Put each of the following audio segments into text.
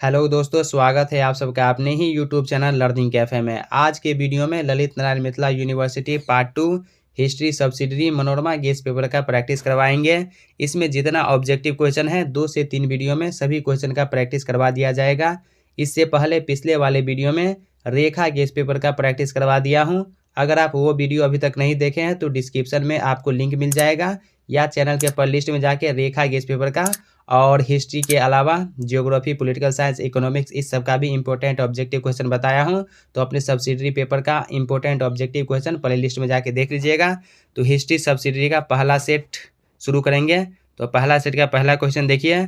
Hello दोस्तों, स्वागत है आप सबका अपने ही यूट्यूब चैनल लर्निंग कैफे में। आज के वीडियो में Lalit Narayan Mithila university part 2 history subsidiary Manorama guest paper का प्रैक्टिस करवाएंगे। इसमें जितना ऑब्जेक्टिव क्वेश्चन है 2 से 3 वीडियो में सभी क्वेश्चन का प्रैक्टिस करवा दिया जाएगा। इससे पहले पिछले वाले वीडियो में रेखा गेस्ट पेपर का प्रैक्टिस करवा दिया हूँ। अगर आप वो वीडियो अभी तक नहीं देखे हैं तो डिस्क्रिप्शन में आपको लिंक मिल जाएगा, या चैनल के प्ले लिस्ट में जाके रेखा गेस्ट पेपर का और हिस्ट्री के अलावा जियोग्राफी, पॉलिटिकल साइंस, इकोनॉमिक्स, इस सब का भी इंपॉर्टेंट ऑब्जेक्टिव क्वेश्चन बताया हूं। तो अपने सब्सिडरी पेपर का important objective question play list में जाके देख लीजिएगा। तो हिस्ट्री सब्सिडरी का पहला सेट शुरू करेंगे। तो पहला सेट का पहला क्वेश्चन देखिए,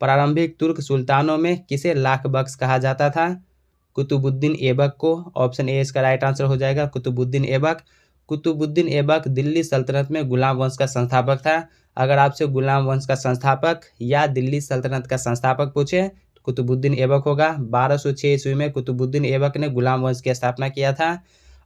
प्रारंभिक तुर्क सुल्तानों में किसे लाख बख्श कहा जाता था? कुतुबुद्दीन ऐबक को। ऑप्शन ए इसका राइट आंसर हो जाएगा, कुतुबुद्दीन ऐबक। कुतुबुद्दीन ऐबक दिल्ली सल्तनत में गुलाम वंश का संस्थापक था। अगर आपसे गुलाम वंश का संस्थापक या दिल्ली सल्तनत का संस्थापक पूछे तो कुतुबुद्दीन ऐबक होगा। 1206 ईस्वी में कुतुबुद्दीन ऐबक ने गुलाम वंश की स्थापना किया था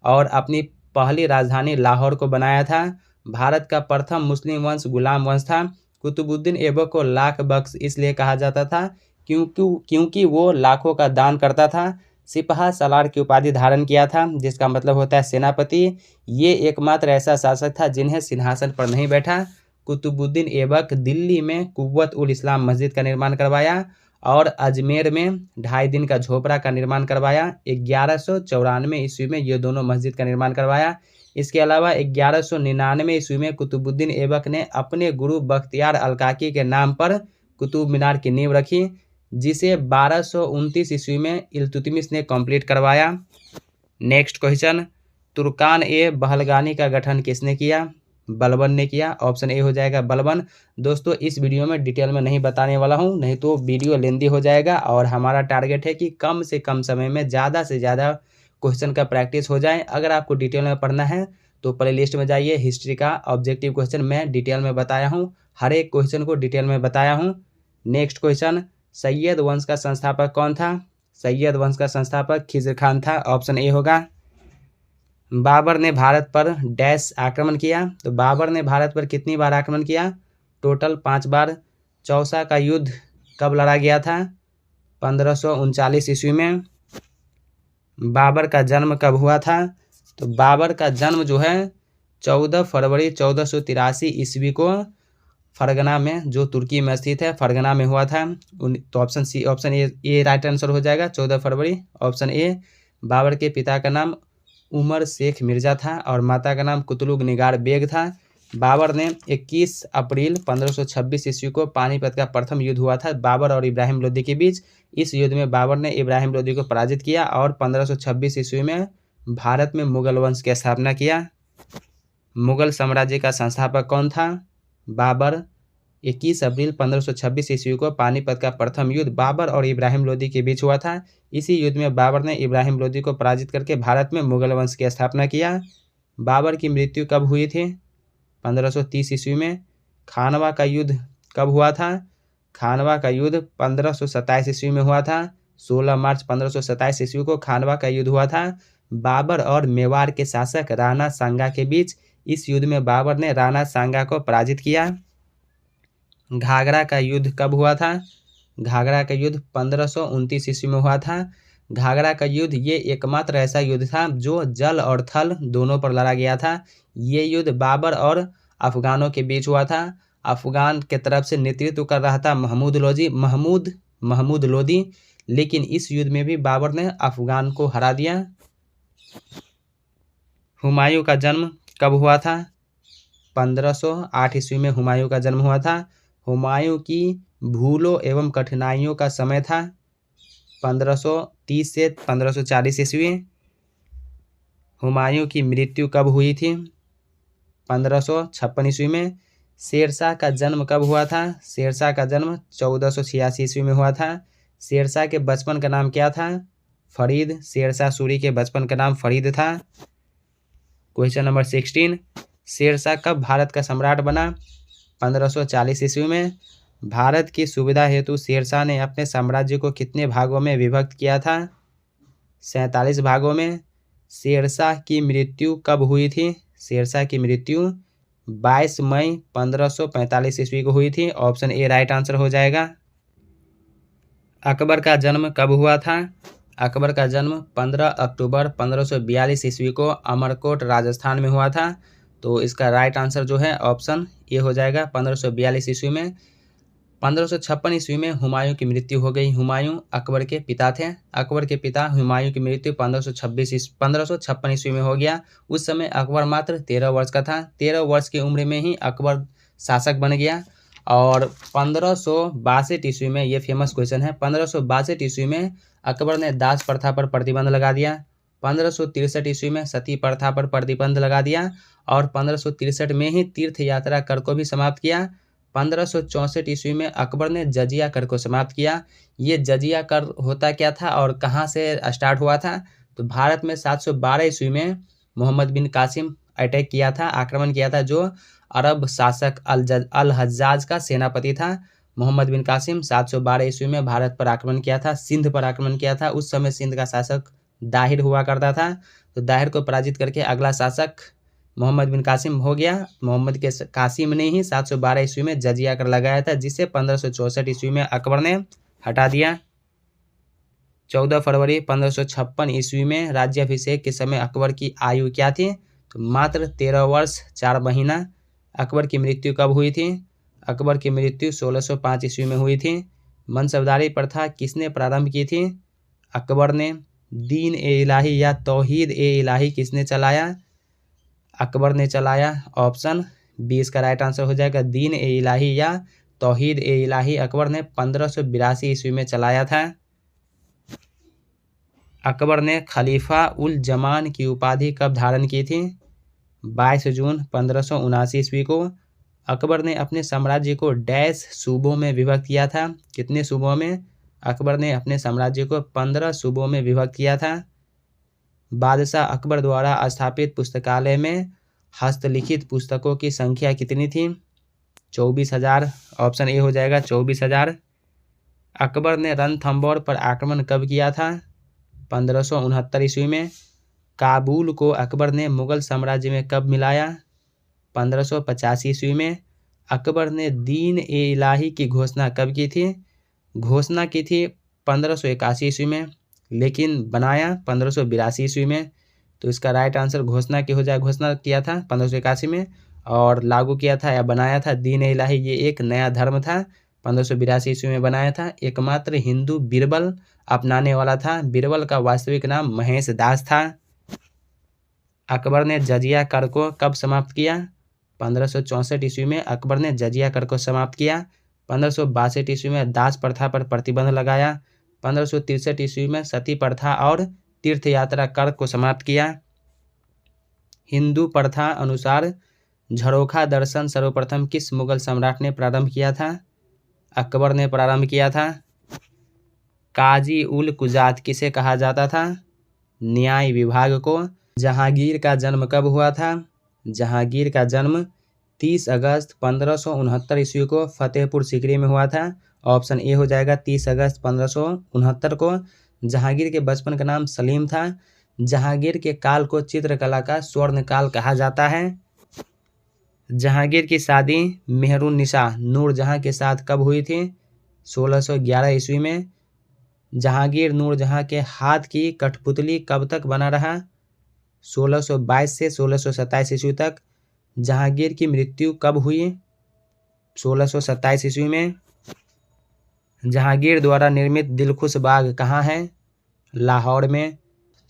और अपनी पहली राजधानी लाहौर को बनाया था। भारत का प्रथम मुस्लिम वंश गुलाम वंश था। कुतुबुद्दीन ऐबक को लाख बख्श इसलिए कहा जाता था क्योंकि वो लाखों का दान करता था। सिपहा सलार की उपाधि धारण किया था, जिसका मतलब होता है सेनापति। ये एकमात्र ऐसा शासक था जिन्हें सिंहासन पर नहीं बैठा। कुतुबुद्दीन ऐबक दिल्ली में कुव्वत उल इस्लाम मस्जिद का निर्माण करवाया और अजमेर में 2.5 दिन का झोपड़ा का निर्माण करवाया। 1194 ईस्वी में ये दोनों मस्जिद का निर्माण करवाया। इसके अलावा 1199 ईस्वी में कुतुबुद्दीन ऐबक ने अपने गुरु बख्तियार अलकाकी के नाम पर कुतुब मीनार की नींव रखी, जिसे 1229 ईस्वी में इल्तुतमिश ने कंप्लीट करवाया। नेक्स्ट क्वेश्चन, तुर्कान ए बहलगानी का गठन किसने किया? बलबन ने किया। ऑप्शन ए हो जाएगा बलबन। दोस्तों, इस वीडियो में डिटेल में नहीं बताने वाला हूं, नहीं तो वीडियो लेंदी हो जाएगा और हमारा टारगेट है कि कम से कम समय में ज़्यादा से ज़्यादा क्वेश्चन का प्रैक्टिस हो जाए। अगर आपको डिटेल में पढ़ना है तो प्ले लिस्ट में जाइए। हिस्ट्री का ऑब्जेक्टिव क्वेश्चन मैं डिटेल में बताया हूँ, हर एक क्वेश्चन को डिटेल में बताया हूँ। नेक्स्ट क्वेश्चन, सैयद वंश का संस्थापक कौन था? सैयद वंश का संस्थापक खिज़र खान था। ऑप्शन ए होगा। बाबर ने भारत पर डैश आक्रमण किया। तो बाबर ने भारत पर कितनी बार आक्रमण किया? टोटल 5 बार। चौसा का युद्ध कब लड़ा गया था? 1539 ईस्वी में। बाबर का जन्म कब हुआ था? तो बाबर का जन्म जो है 14 फरवरी 1483 ईस्वी को फरगना में, जो तुर्की में स्थित है, फरगना में हुआ था। तो ऑप्शन ए राइट आंसर हो जाएगा, 14 फरवरी। Option A. बाबर के पिता का नाम उमर शेख मिर्जा था और माता का नाम कुतलुग निगार बेग था। बाबर ने 21 अप्रैल 1526 ईस्वी को पानीपत का प्रथम युद्ध हुआ था बाबर और इब्राहिम लोदी के बीच। इस युद्ध में बाबर ने इब्राहिम लोदी को पराजित किया और 1526 ईस्वी में भारत में मुगल वंश की स्थापना किया। मुगल साम्राज्य का संस्थापक कौन था? बाबर। 21 अप्रैल 1526 ईस्वी को पानीपत का प्रथम युद्ध बाबर और इब्राहिम लोदी के बीच हुआ था। इसी युद्ध में बाबर ने इब्राहिम लोदी को पराजित करके भारत में मुगल वंश की स्थापना किया। बाबर की मृत्यु कब हुई थी? 1530 ईस्वी में। खानवा का युद्ध कब हुआ था? खानवा का युद्ध 1527 ईस्वी में हुआ था। 16 मार्च 1527 ईस्वी को खानवा का युद्ध हुआ था बाबर और मेवाड़ के शासक राणा सांगा के बीच। इस युद्ध में बाबर ने राणा सांगा को पराजित किया। घाघरा का युद्ध कब हुआ था? घाघरा का युद्ध 1529 ईस्वी में हुआ था। घाघरा का युद्ध ये एकमात्र ऐसा युद्ध था जो जल और थल दोनों पर लड़ा गया था। ये युद्ध बाबर और अफगानों के बीच हुआ था। अफगान के तरफ से नेतृत्व कर रहा था महमूद लोदी, लेकिन इस युद्ध में भी बाबर ने अफगान को हरा दिया। हुमायूं का जन्म कब हुआ था? 1508 ईस्वी में हुमायूं का जन्म हुआ था। हुमायूं की भूलों एवं कठिनाइयों का समय था 1530 से 1540 ईस्वी। हुमायूं की मृत्यु कब हुई थी? 1556 ईस्वी में। शेरशाह का जन्म कब हुआ था? शेरशाह का जन्म 1486 ईस्वी में हुआ था। शेरशाह के बचपन का नाम क्या था? फरीद। शेरशाह सूरी के बचपन का नाम फरीद था। क्वेश्चन नंबर 16, शेरशाह कब भारत का सम्राट बना? 1540 ईस्वी में। भारत की सुविधा हेतु शेरशाह ने अपने साम्राज्य को कितने भागों में विभक्त किया था? 47 भागों में। शेरशाह की मृत्यु कब हुई थी? शेरशाह की मृत्यु 22 मई 1545 ईस्वी को हुई थी। ऑप्शन ए राइट आंसर हो जाएगा। अकबर का जन्म कब हुआ था? अकबर का जन्म 15 अक्टूबर 1542 ईस्वी को अमरकोट राजस्थान में हुआ था। तो इसका राइट आंसर जो है ऑप्शन ए हो जाएगा 1542 ईस्वी में। 1556 ईस्वी में हुमायूं की मृत्यु हो गई। हुमायूं अकबर के पिता थे। अकबर के पिता हुमायूं की मृत्यु 1556 ईस्वी में हो गया। उस समय अकबर मात्र 13 वर्ष का था। 13 वर्ष की उम्र में ही अकबर शासक बन गया। और 1562 ईस्वी में, ये फेमस क्वेश्चन है, 1562 ईस्वी में अकबर ने दास प्रथा पर प्रतिबंध लगा दिया। 1563 ईस्वी में सती प्रथा पर प्रतिबंध लगा दिया। और 1563 में ही तीर्थ यात्रा कर को भी समाप्त किया। 1564 ईस्वी में अकबर ने जजिया कर को समाप्त किया। ये जजिया कर होता क्या था और कहाँ से स्टार्ट हुआ था? तो भारत में 712 ईस्वी में मोहम्मद बिन कासिम अटैक किया था, आक्रमण किया था, जो अरब शासक अल हज्जाज का सेनापति था। मोहम्मद बिन कासिम 712 ईस्वी में भारत पर आक्रमण किया था, सिंध पर आक्रमण किया था। उस समय सिंध का शासक दाहिर हुआ करता था। तो दाहिर को पराजित करके अगला शासक मोहम्मद बिन कासिम हो गया। मोहम्मद के कासिम ने ही 712 ईस्वी में जजिया कर लगाया था, जिसे 1564 ईस्वी में अकबर ने हटा दिया। 14 फरवरी 1556 ईस्वी में राज्याभिषेक के समय अकबर की आयु क्या थी? तो मात्र 13 वर्ष 4 महीना। अकबर की मृत्यु कब हुई थी? अकबर की मृत्यु 1605 ईस्वी में हुई थी। मनसबदारी प्रथा किसने प्रारंभ की थी? अकबर ने। दीन ए इलाही या तौहीद ए इलाही किसने चलाया? अकबर ने चलाया। ऑप्शन बी इसका राइट आंसर हो जाएगा। दीन ए इलाही या तौहीद ए इलाही अकबर ने 1582 ईस्वी में चलाया था। अकबर ने खलीफा उल जमान की उपाधि कब धारण की थी? 22 जून 1579 ईस्वी को। अकबर ने अपने साम्राज्य को डैश सूबों में विभक्त किया था। कितने सूबों में? अकबर ने अपने साम्राज्य को 15 सूबों में विभक्त किया था। बादशाह अकबर द्वारा स्थापित पुस्तकालय में हस्तलिखित पुस्तकों की संख्या कितनी थी? 24,000। ऑप्शन ए हो जाएगा 24,000। अकबर ने रणथंभौर पर आक्रमण कब किया था? 1569 ईस्वी में। काबुल को अकबर ने मुगल साम्राज्य में कब मिलाया? 1585 ईस्वी में। अकबर ने दीन ए इलाही की घोषणा कब की थी? घोषणा की थी 1581 ईस्वी में, लेकिन बनाया 1582 ईस्वी में। तो इसका राइट आंसर घोषणा की हो जाए। घोषणा किया था 1581 में और लागू किया था या बनाया था दीन ए इलाही, ये एक नया धर्म था। 1582 ईस्वी में बनाया था। एकमात्र हिंदू बीरबल अपनाने वाला था। बीरबल का वास्तविक नाम महेश दास था। अकबर ने जजिया कर को कब समाप्त किया? 1564 ईस्वी में अकबर ने जजिया कर को समाप्त किया। 1562 ईस्वी में दास प्रथा पर प्रतिबंध लगाया। 1563 ईस्वी में सती प्रथा और तीर्थ यात्रा कर को समाप्त किया। हिंदू प्रथा अनुसार झरोखा दर्शन सर्वप्रथम किस मुगल सम्राट ने प्रारंभ किया था? अकबर ने प्रारंभ किया था। काजी उल कुजात किसे कहा जाता था? न्याय विभाग को। जहांगीर का जन्म कब हुआ था? जहांगीर का जन्म 30 अगस्त 1569 ईस्वी को फतेहपुर सीकरी में हुआ था। ऑप्शन ए हो जाएगा 30 अगस्त 1569 को। जहांगीर के बचपन का नाम सलीम था। जहांगीर के काल को चित्रकला का स्वर्ण काल कहा जाता है। जहांगीर की शादी मेहरुन्निसा नूरजहां के साथ कब हुई थी? 1611 ईस्वी में। जहांगीर नूरजहां के हाथ की कठपुतली कब तक बना रहा? 1622 से 1627 ईस्वी तक। जहांगीर की मृत्यु कब हुई? 1627 ईस्वी में। जहांगीर द्वारा निर्मित दिलखुश बाग कहाँ है? लाहौर में।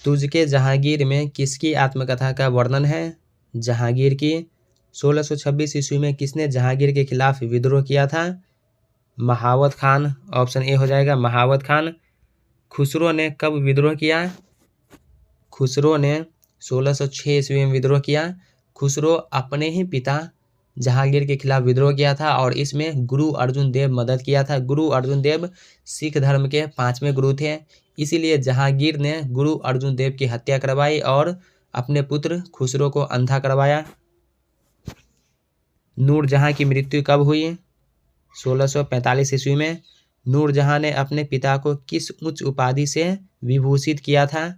तुझके जहांगीर में किसकी आत्मकथा का वर्णन है? जहांगीर की। 1626 ईस्वी में किसने जहांगीर के खिलाफ विद्रोह किया था? महावत खान। ऑप्शन ए हो जाएगा महावत खान। खुसरो ने कब विद्रोह किया? खुसरो ने 1606 ईस्वी में विद्रोह किया। खुसरो अपने ही पिता जहांगीर के खिलाफ विद्रोह किया था और इसमें गुरु अर्जुन देव मदद किया था। गुरु अर्जुन देव सिख धर्म के 5वें गुरु थे, इसीलिए जहांगीर ने गुरु अर्जुन देव की हत्या करवाई और अपने पुत्र खुसरो को अंधा करवाया। नूरजहां की मृत्यु कब हुई? 1645 ईस्वी में। नूरजहां ने अपने पिता को किस उच्च उपाधि से विभूषित किया था?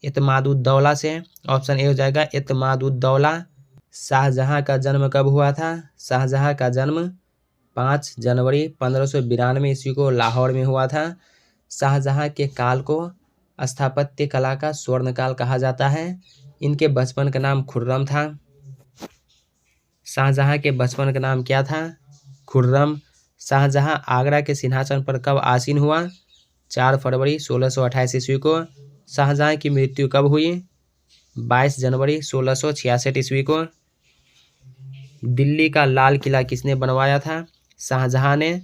इत्मादुद्दौला से। ऑप्शन ए हो जाएगा इत्मादुद्दौला। शाहजहां का जन्म कब हुआ था? शाहजहां का जन्म 5 जनवरी 1592 ईस्वी को लाहौर में हुआ था। शाहजहां के काल को स्थापत्य कला का स्वर्ण काल कहा जाता है। इनके बचपन का नाम खुर्रम था। शाहजहां के बचपन का नाम क्या था? खुर्रम। शाहजहां आगरा के सिंहासन पर कब आसीन हुआ? 4 फरवरी 1628 ईस्वी को। शाहजहां की मृत्यु कब हुई? 22 जनवरी 1666 ईस्वी को। दिल्ली का लाल किला किसने बनवाया था? शाहजहां ने।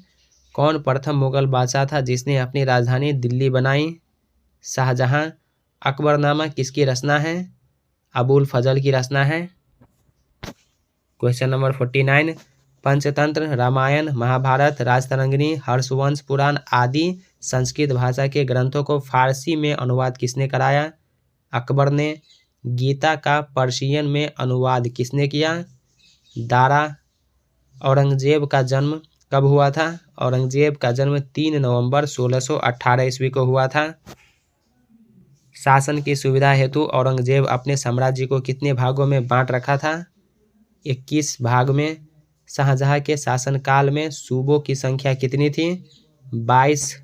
कौन प्रथम मुगल बादशाह था जिसने अपनी राजधानी दिल्ली बनाई? शाहजहां। अकबरनामा किसकी रचना है? अबुल फजल की रचना है। क्वेश्चन नंबर 49, पंचतंत्र, रामायण, महाभारत, राजतरंगिणी, हर्षवंश पुराण आदि संस्कृत भाषा के ग्रंथों को फारसी में अनुवाद किसने कराया? अकबर ने। गीता का पर्शियन में अनुवाद किसने किया? दारा। औरंगजेब का जन्म कब हुआ था? औरंगजेब का जन्म 3 नवंबर 1618 ईस्वी को हुआ था। शासन की सुविधा हेतु औरंगजेब अपने साम्राज्य को कितने भागों में बांट रखा था? 21 भाग में। शाहजहां के शासनकाल में सूबों की संख्या कितनी थी? 22।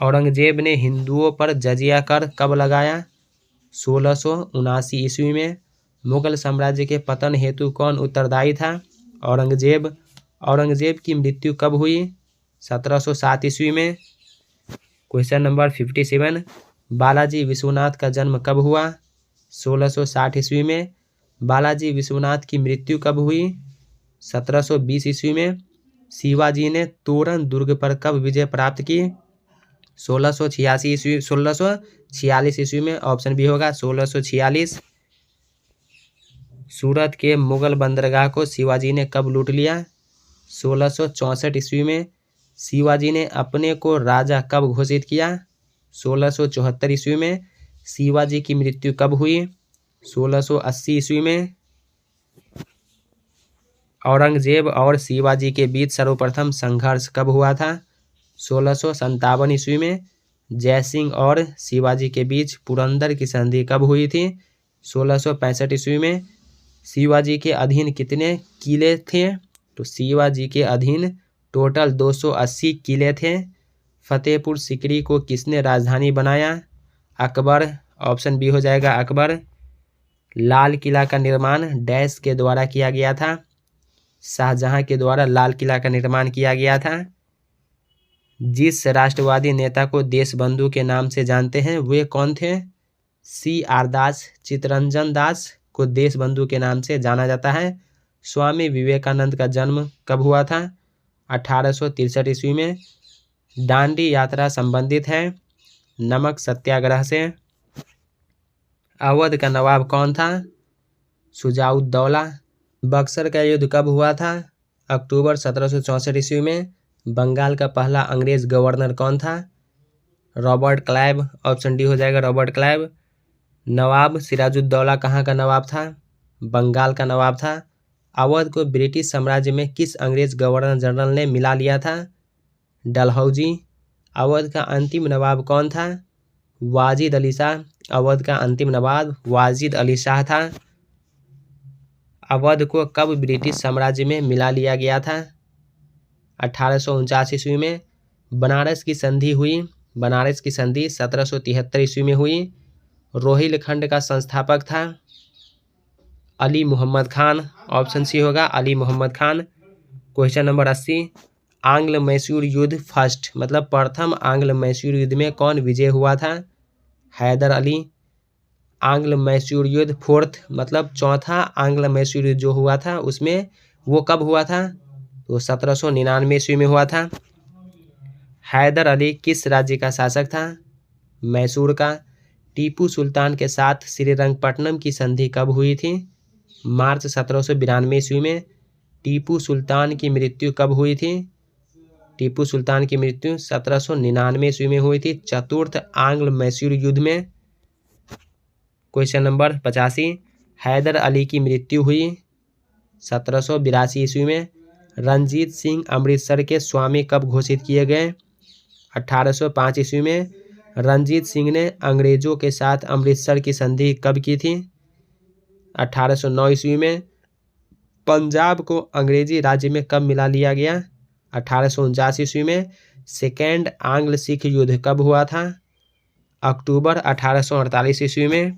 औरंगजेब ने हिंदुओं पर जजिया कर कब लगाया? 1679 ईस्वी में। मुगल साम्राज्य के पतन हेतु कौन उत्तरदायी था? औरंगजेब। औरंगजेब की मृत्यु कब हुई? 1707 ईस्वी में। क्वेश्चन नंबर 57, बालाजी विश्वनाथ का जन्म कब हुआ? 1660 ईस्वी में। बालाजी विश्वनाथ की मृत्यु कब हुई? 1720 ईस्वी में। शिवाजी ने तोरण दुर्ग पर कब विजय प्राप्त की? 1646 ईस्वी में। ऑप्शन बी होगा 1646। सूरत के मुगल बंदरगाह को शिवाजी ने कब लूट लिया? 1664 ईस्वी में। शिवाजी ने अपने को राजा कब घोषित किया? 1674 ईस्वी में। शिवाजी की मृत्यु कब हुई? 1680 ईस्वी में। औरंगजेब और शिवाजी के बीच सर्वप्रथम संघर्ष कब हुआ था? 1657 ईस्वी में। जयसिंह और शिवाजी के बीच पुरंदर की संधि कब हुई थी? 1665 ईस्वी में। शिवाजी के अधीन कितने किले थे? तो शिवाजी के अधीन टोटल 280 किले थे। फतेहपुर सीकरी को किसने राजधानी बनाया? अकबर। ऑप्शन बी हो जाएगा अकबर। लाल किला का निर्माण डैश के द्वारा किया गया था? शाहजहां के द्वारा लाल किला का निर्माण किया गया था। जिस राष्ट्रवादी नेता को देशबंधु के नाम से जानते हैं वे कौन थे? CR दास। चित्तरंजन दास को देशबंधु के नाम से जाना जाता है। स्वामी विवेकानंद का जन्म कब हुआ था? 1863 ईस्वी में। दांडी यात्रा संबंधित है नमक सत्याग्रह से। अवध का नवाब कौन था? शुजाउद्दौला। बक्सर का युद्ध कब हुआ था? अक्टूबर 1764 ईस्वी में। बंगाल का पहला अंग्रेज गवर्नर कौन था? Robert Clive. ऑप्शन डी हो जाएगा रॉबर्ट क्लाइव। नवाब सिराजुद्दौला कहाँ का नवाब था? बंगाल का नवाब था। अवध को ब्रिटिश साम्राज्य में किस अंग्रेज गवर्नर जनरल ने मिला लिया था? डलहौजी। अवध का अंतिम नवाब कौन था? वाजिद अली शाह। अवध का अंतिम नवाब वाजिद अली शाह था। अवध को कब ब्रिटिश साम्राज्य में मिला लिया गया था? 1849 ईस्वी में। बनारस की संधि हुई? बनारस की संधि 1773 ईस्वी में हुई। रोहिलखंड का संस्थापक था? अली मोहम्मद खान। ऑप्शन सी होगा अली मोहम्मद खान। क्वेश्चन नंबर 80, आंग्ल मैसूर युद्ध फर्स्ट मतलब प्रथम आंग्ल मैसूर युद्ध में कौन विजय हुआ था? हैदर अली। आंग्ल मैसूर युद्ध फोर्थ मतलब चौथा आंग्ल मैसूर युद्ध जो हुआ था उसमें वो कब हुआ था? तो 1799 ईस्वी में हुआ था। हैदर अली किस राज्य का शासक था? मैसूर का। टीपू सुल्तान के साथ श्रीरंगपट्टनम की संधि कब हुई थी? मार्च 1792 ईस्वी में। टीपू सुल्तान की मृत्यु कब हुई थी? टीपू सुल्तान की मृत्यु 1799 ईस्वी में हुई थी चतुर्थ आंग्ल मैसूर युद्ध में। क्वेश्चन नंबर 85, हैदर अली की मृत्यु हुई 1782 ईस्वी में। रंजीत सिंह अमृतसर के स्वामी कब घोषित किए गए? 1805 ईस्वी में। रंजीत सिंह ने अंग्रेजों के साथ अमृतसर की संधि कब की थी? 1809 ईस्वी में। पंजाब को अंग्रेजी राज्य में कब मिला लिया गया? 1849 ईस्वी में। सेकेंड आंग्ल सिख युद्ध कब हुआ था? अक्टूबर 1848 ईस्वी में।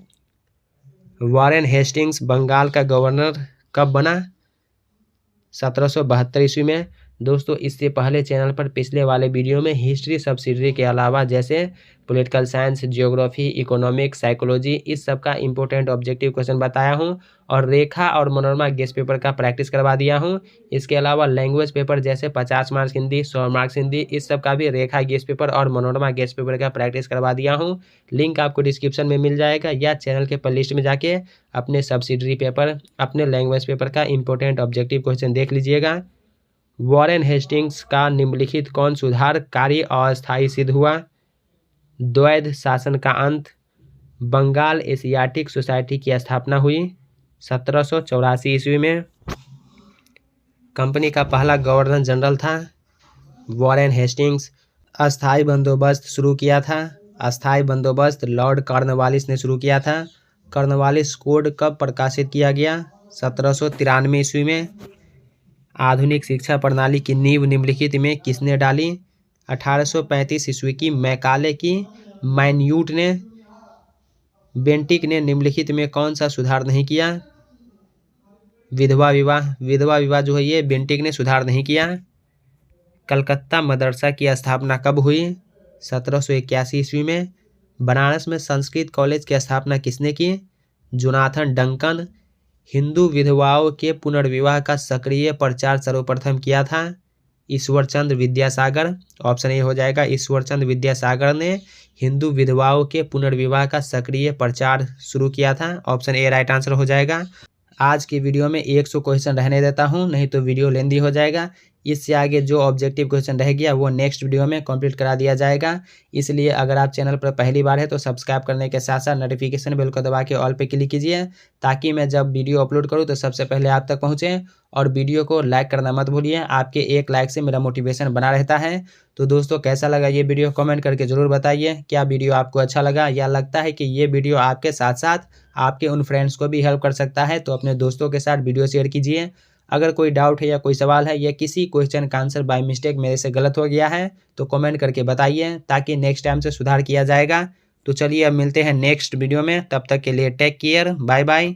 वॉरेन हेस्टिंग्स बंगाल का गवर्नर कब बना? 1772 ईस्वी में। दोस्तों, इससे पहले चैनल पर पिछले वाले वीडियो में हिस्ट्री सब्सिडरी के अलावा जैसे political science, geography, economics, psychology, इस सब का इंपॉर्टेंट ऑब्जेक्टिव क्वेश्चन बताया हूं और रेखा और मनोरमा गेस्ट पेपर का प्रैक्टिस करवा दिया हूं। इसके अलावा लैंग्वेज पेपर जैसे 50 मार्क्स हिंदी, 100 मार्क्स हिंदी, इस सब का भी रेखा गेस्ट पेपर और मनोरमा गेस्ट पेपर का प्रैक्टिस करवा दिया हूँ। लिंक आपको डिस्क्रिप्शन में मिल जाएगा या चैनल के प्लेलिस्ट में जाके अपने सब्सिडरी पेपर, अपने लैंग्वेज पेपर का इंपॉर्टेंट ऑब्जेक्टिव क्वेश्चन देख लीजिएगा। वॉरेन हेस्टिंग्स का निम्नलिखित कौन सुधारकारी अस्थायी सिद्ध हुआ? द्वैध शासन का अंत। बंगाल एशियाटिक सोसाइटी की स्थापना हुई 1784 ईस्वी में। कंपनी का पहला गवर्नर जनरल था वॉरेन हेस्टिंग्स। अस्थायी बंदोबस्त शुरू किया था। अस्थायी बंदोबस्त लॉर्ड कॉर्नवालिस ने शुरू किया था। कॉर्नवालिस कोड कब प्रकाशित किया गया? 1793 ईस्वी में। आधुनिक शिक्षा प्रणाली की नींव निम्नलिखित में किसने डाली? 1835 ईस्वी की मैकाले की माइन्यूट ने। बेंटिक ने निम्नलिखित में कौन सा सुधार नहीं किया? विधवा विवाह। विधवा विवाह जो है ये बेंटिक ने सुधार नहीं किया। कलकत्ता मदरसा की स्थापना कब हुई? 1781 ईस्वी में। बनारस में संस्कृत कॉलेज की स्थापना किसने की? Jonathan Duncan. हिंदू विधवाओं के पुनर्विवाह का सक्रिय प्रचार सर्वप्रथम किया था ईश्वरचंद्र विद्यासागर। ऑप्शन ए हो जाएगा, ईश्वरचंद्र विद्यासागर ने हिंदू विधवाओं के पुनर्विवाह का सक्रिय प्रचार शुरू किया था। ऑप्शन ए राइट आंसर हो जाएगा। आज की वीडियो में 100 क्वेश्चन रहने देता हूं, नहीं तो वीडियो लेंदी हो जाएगा। इससे आगे जो ऑब्जेक्टिव क्वेश्चन रह गया वो नेक्स्ट वीडियो में कंप्लीट करा दिया जाएगा। इसलिए अगर आप चैनल पर पहली बार है तो सब्सक्राइब करने के साथ साथ नोटिफिकेशन बेल को दबा के ऑल पे क्लिक कीजिए, ताकि मैं जब वीडियो अपलोड करूं तो सबसे पहले आप तक पहुंचे। और वीडियो को लाइक करना मत भूलिए, आपके एक लाइक से मेरा मोटिवेशन बना रहता है। तो दोस्तों, कैसा लगा ये वीडियो कमेंट करके ज़रूर बताइए। क्या वीडियो आपको अच्छा लगा या लगता है कि ये वीडियो आपके साथ साथ आपके उन फ्रेंड्स को भी हेल्प कर सकता है, तो अपने दोस्तों के साथ वीडियो शेयर कीजिए। अगर कोई डाउट है या कोई सवाल है या किसी क्वेश्चन का आंसर बाय मिस्टेक मेरे से गलत हो गया है तो कमेंट करके बताइए, ताकि नेक्स्ट टाइम से सुधार किया जाएगा। तो चलिए अब मिलते हैं नेक्स्ट वीडियो में, तब तक के लिए टेक केयर, बाय बाय।